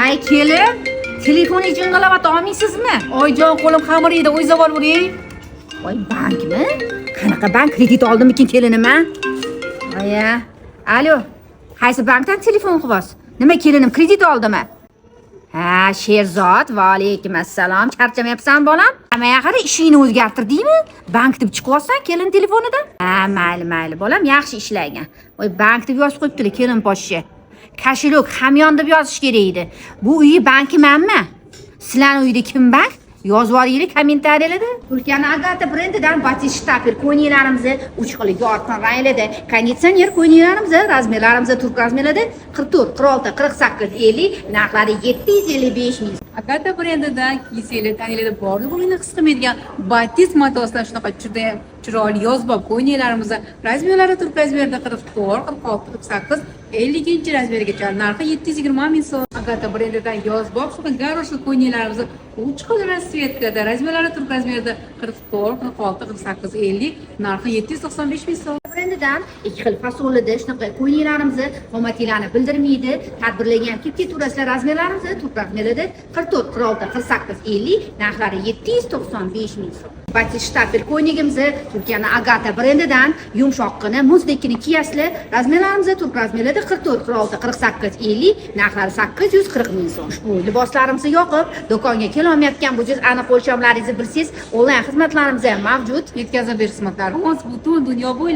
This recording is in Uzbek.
Ay kelin, telefonni jing'ilab olmaysizmi? Oyjon, qo'lim xamir edi, o'yzab olvering. Voy, bankmi? Qanaqa bank? Kredit oldimmikin kelinim a? Aya. Alo. Qaysi bankdan telefon qilyapsiz? Nima kelinim kredit oldimi? Ha, Sherzod, va alaykum assalom. Charchamayapsan bolam? Amaya qara, ishingni o'zgartirdingmi? Bank deb chiqyapsan kelin telefonidan? Ha, mayli, bolam, yaxshi ishlagan. Voy, bank deb yozib qo'yibdilar, kelin poshsha. Kashilok hamyon deb yozish kerak edi. Bu uyi bankimanmi? Sizlarning uyda kim bank? Yozib yuboringlar kommentariyalarda. Turkiyaning Agata brendidan Batista shtaper ko'ylaklarimizni 3 xil yorqin ranglarda, konditsioner ko'ylaklarimizni razmerlarimizni turk razmerlarida 44, 46, 48, 50, narxlari 755 ming. Agata brendidan kiysanglar, taninglarda borlig'ini his qilmaydigan Batista matosidan shunaqa juda chiroyli yozbob ko'ylaklarimizni razmerlari turk razmerida 44, 46, 48, 50 razmergacha narxi 720 ming so'm. Agata brendidan yozbob shunaqa garoshli ko'ylaklarimizni 3 xil rasvetkada razmerlari turk razmerida 44, 46, 48, 50, narxi 795 ming so'm. Brendidan 2 xil fasolida shunaqa ko'ylaklarimizni qomatinglarni bildirmaydi. Tadbirlagan kipki turasizlar razmerlarimizni turk razmerida 44, 46, 48, 50, narxlari 795 ming so'm. Batista shtaper ko'ylagimizni Turkiyaning Agata brendidan yumshoqqina muzdekini kiyasizlar. Razmerlarimizni turk razmerida 44, 46, 48, 50, narxlari 840 ming so'm. Ushbu liboslarimizni yoqib, do'konga kelolmayotgan bo'lsangiz, aniq o'lchamlaringizni bilsangiz, onlayn xizmatlarimiz ham mavjud. Yetkazib berish xizmatlarimiz butun dunyo bo'ylab